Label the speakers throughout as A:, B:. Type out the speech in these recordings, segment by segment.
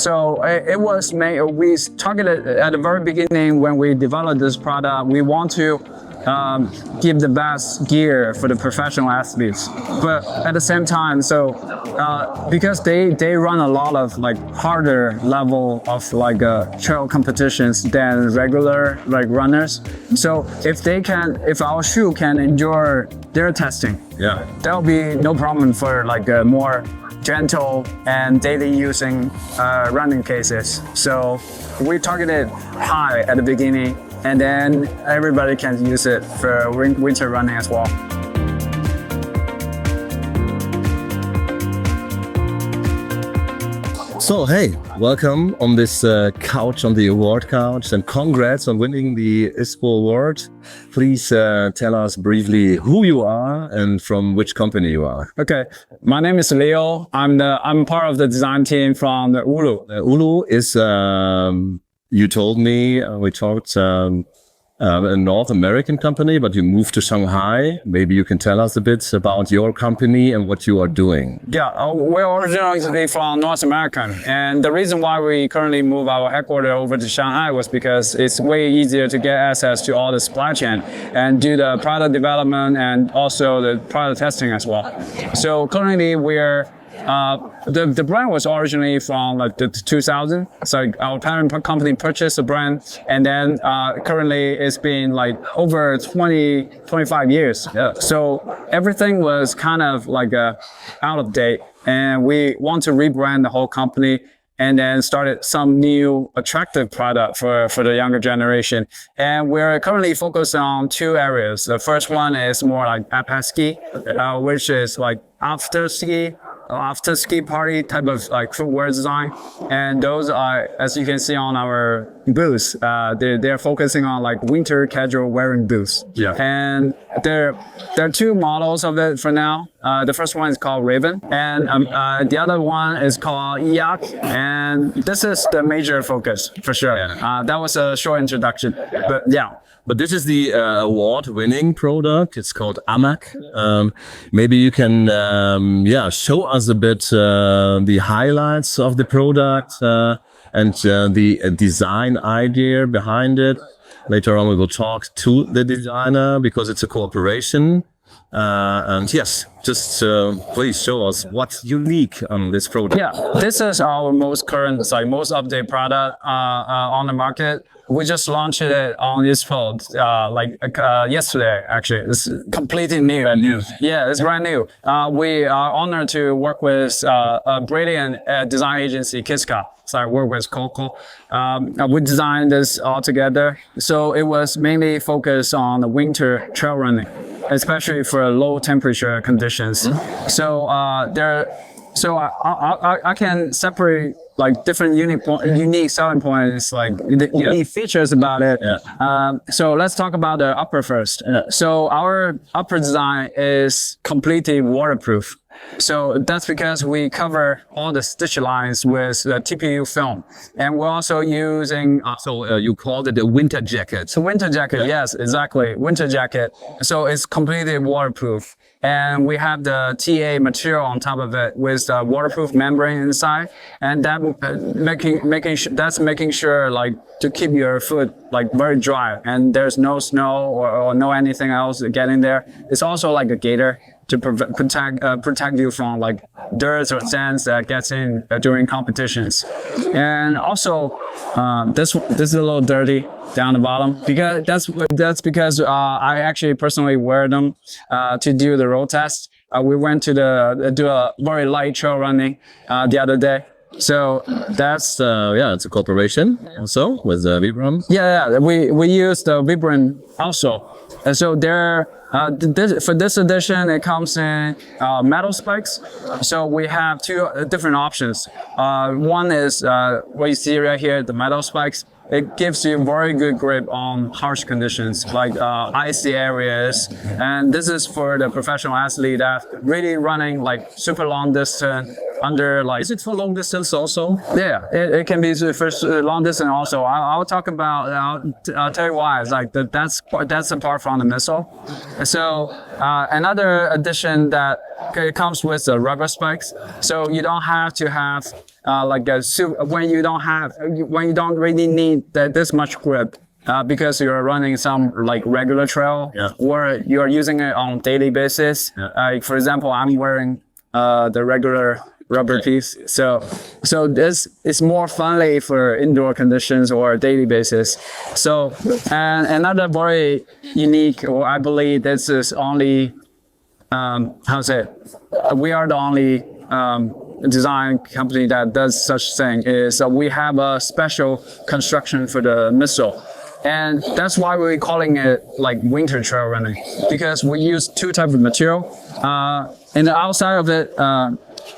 A: So it was made, we targeted at the very beginning when we developed this product, we want to give the best gear for the professional athletes, but at the same time, so because they run a lot of like harder level of like trail competitions than regular like runners. So if our shoe can endure their testing, there'll be no problem for like a more gentle and daily using running cases. So we targeted high at the beginning, and then everybody can use it for winter running as well.
B: So hey, welcome on this couch, on the award couch, and congrats on winning the ISPO Award. Please tell us briefly who you are and from which company you are.
A: Okay, my name is Leo. I'm part of the design team from the Ulu.
B: Ulu is, you told me, we talked, a North American company, but you moved to Shanghai. Maybe you can tell us a bit about your company and what you are doing.
A: Yeah, we're originally from North America, and the reason why we currently move our headquarters over to Shanghai was because it's way easier to get access to all the supply chain and do the product development and also the product testing as well. So currently we're the brand was originally from like the 2000. So our parent company purchased the brand, and then currently it's been like over 25 years. Yeah. So everything was kind of like out of date, and we want to rebrand the whole company and then started some new attractive product for the younger generation. And we're currently focused on two areas. The first one is more like backpack ski, which is like after ski party type of like footwear design, and those are, as you can see on our booths, they're focusing on like winter casual wearing boots.
B: Yeah.
A: And there are two models of it for now. The first one is called Raven, and the other one is called Yak, and this is the major focus for sure.
B: Yeah.
A: That was a short introduction, but yeah.
B: But this is the award-winning product. It's called Amak. Maybe you can, show us a bit the highlights of the product and the design idea behind it. Later on, we will talk to the designer because it's a cooperation. And yes, just please show us what's unique on this product.
A: Yeah, this is our most current, most updated product on the market. We just launched it on ISPO yesterday. Actually, it's completely new.
B: Brand new.
A: Yeah, it's brand new. We are honored to work with a brilliant design agency, Kiska. So I work with Coco. We designed this all together. So it was mainly focused on the winter trail running, especially for low temperature conditions.
B: Mm-hmm.
A: So I can separate like different unique selling points, like the unique features about it.
B: Yeah.
A: So let's talk about the upper first. So our upper design is completely waterproof. So that's because we cover all the stitch lines with the TPU film, and we're also using.
B: So you called it a winter jacket.
A: So winter jacket, yes, exactly, winter jacket. So it's completely waterproof, and we have the T8 material on top of it with the waterproof membrane inside, and that making sure like to keep your foot like very dry, and there's no snow or no anything else getting there. It's also like a gaiter to protect you from like dirt or sands that gets in during competitions. And also, this is a little dirty down the bottom because that's because I actually personally wear them to do the road test. We went to do a very light trail running the other day. So that's
B: it's a cooperation also with Vibram.
A: Yeah, we use the Vibram also. And so for this edition, it comes in metal spikes. So we have two different options. One is what you see right here, the metal spikes. It gives you very good grip on harsh conditions like icy areas. And this is for the professional athlete that really running like super long distance under like.
B: Is it for long distance also?
A: Yeah, it can be for long distance also. I'll talk about, I'll tell you why. It's like that's apart from the missile. So another addition that it comes with the rubber spikes. So you don't have to have when you don't really need this much grip. Because you're running some like regular trail, or you're using it on a daily basis. For example, I'm wearing the regular rubber piece, so this is more friendly for indoor conditions or daily basis. So, and another very unique, or I believe this is only, we are the only design company that does such thing, is we have a special construction for the midsole. And that's why we're calling it like winter trail running, because we use two types of material. And the outside of it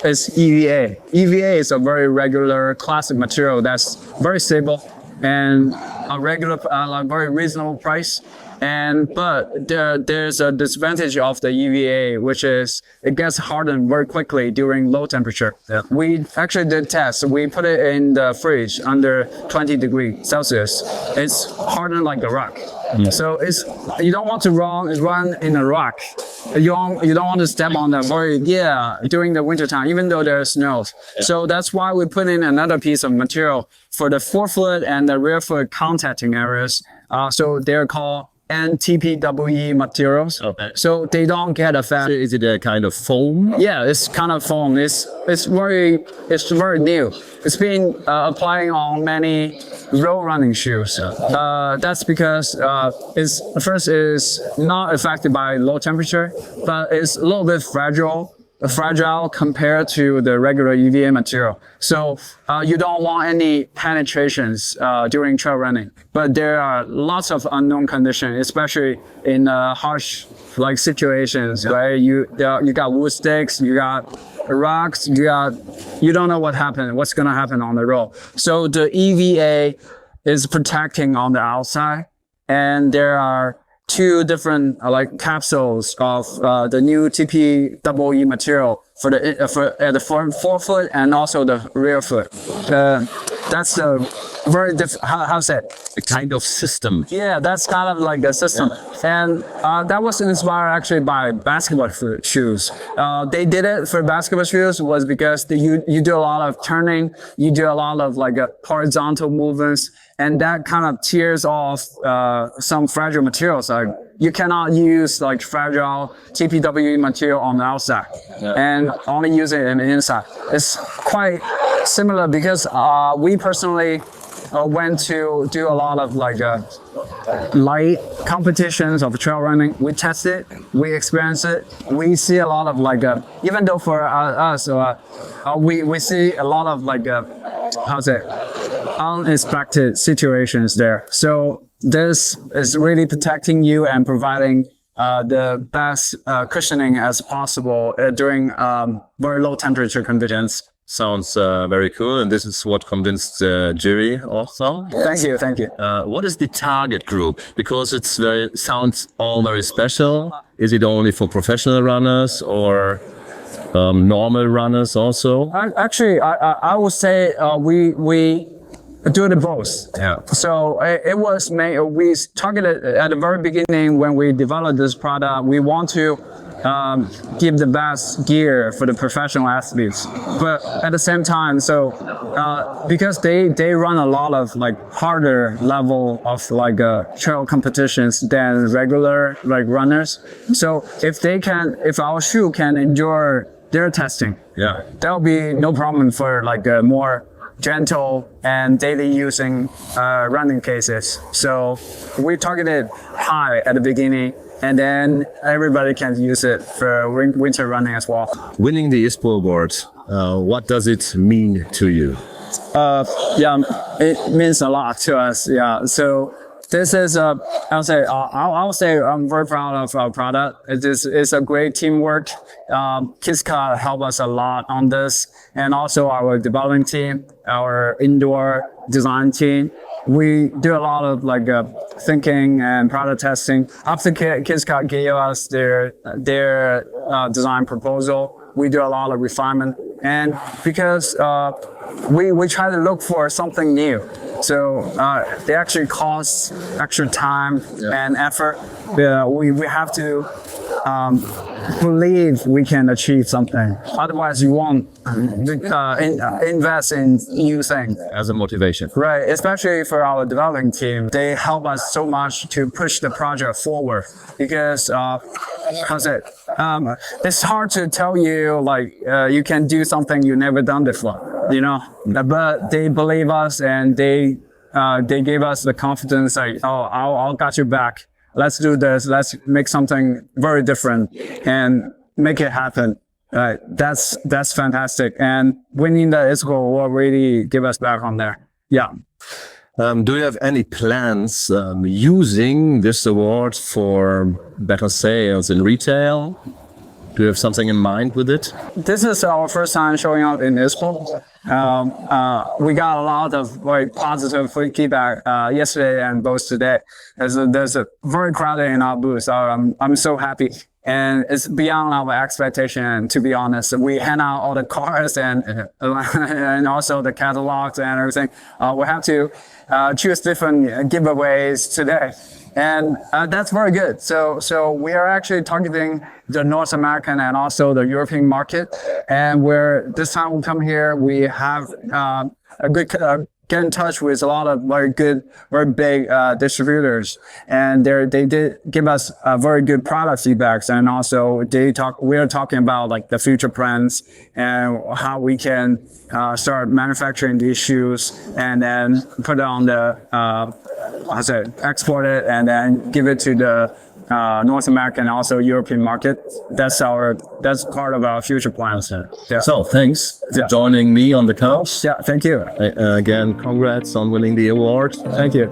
A: is EVA. EVA is a very regular classic material that's very stable and a regular, very reasonable price. But there's a disadvantage of the EVA, which is it gets hardened very quickly during low temperature. We actually did tests. We put it in the fridge under 20 degrees Celsius. It's hardened like a rock. So you don't want to run in a rock. You don't want to step on the during the winter time, even though there's snow. So that's why we put in another piece of material for the forefoot and the rear foot contacting areas. So they're called NTPWE materials. Okay. So they don't get affected.
B: Is it a kind of foam?
A: Yeah, it's kind of foam. It's very new. It's been applying on many road running shoes. That's because it's not affected by low temperature, but it's a little bit fragile compared to the regular EVA material. So you don't want any penetrations during trail running. But there are lots of unknown conditions, especially in harsh like situations, right? You got wood sticks, you got rocks, you don't know what's gonna happen on the road. So the EVA is protecting on the outside, and there are two different like capsules of the new TPEE material for the forefoot and also the rear foot. That's the very how's that?
B: A kind of system.
A: Yeah, that's kind of like a system. And that was inspired actually by basketball shoes. They did it for basketball shoes was because you do a lot of turning, you do a lot of like horizontal movements, and that kind of tears off some fragile materials. Like you cannot use like fragile TPWE material on the outside and only use it on the inside. It's quite similar because we personally went to do a lot of like light competitions of trail running. We test it, we experience it. We see a lot of like even though for us we see a lot of like unexpected situations there. So this is really protecting you and providing the best cushioning as possible during very low temperature conditions.
B: Sounds very cool, and this is what convinced Jerry also.
A: Thank you.
B: What is the target group? Because sounds all very special. Is it only for professional runners or normal runners also?
A: Actually, I would say we do it both.
B: Yeah.
A: So it was made. We targeted at the very beginning when we developed this product. We want to give the best gear for the professional athletes, but at the same time, so because they run a lot of like harder level of like trail competitions than regular like runners. So if our shoe can endure their testing, there'll be no problem for like more gentle and daily using running cases. So we targeted high at the beginning, and then everybody can use it for winter running as well.
B: Winning the ISPO Award, what does it mean to you?
A: It means a lot to us. Yeah. So this is I'll say I'm very proud of our product. It's a great teamwork. Kiska helped us a lot on this, and also our development team, our indoor design team. We do a lot of like thinking and product testing. After Kiska gave us their design proposal, we do a lot of refinement, and because we try to look for something new. So they actually cost extra time and effort. We have to believe we can achieve something. Otherwise, you won't invest in new things.
B: As a motivation.
A: Right, especially for our developing team, they help us so much to push the project forward because, it's hard to tell you like you can do something you never done before, you know. But they believe us and they gave us the confidence like, oh, I'll got your back. Let's do this. Let's make something very different and make it happen. Right, that's fantastic. And winning the ISPO will really give us back on there. Yeah.
B: Do you have any plans using this award for better sales in retail? Do you have something in mind with it?
A: This is our first time showing up in ISPO. We got a lot of very positive feedback yesterday and both today. There's a very crowded in our booth. So I'm so happy. And it's beyond our expectation, to be honest. We hand out all the cards and also the catalogs and everything. We have to choose different giveaways today. And that's very good. So we are actually targeting the North American and also the European market. And this time we come here, we have a good get in touch with a lot of very good, very big distributors, and they did give us very good product feedbacks, and also we are talking about like the future plans and how we can start manufacturing these shoes and then put it on the export it and then give it to the North American and also European market. That's part of our future plans. Yeah.
B: So thanks for joining me on the couch.
A: Yeah, thank you.
B: Again, congrats on winning the award.
A: Thank you.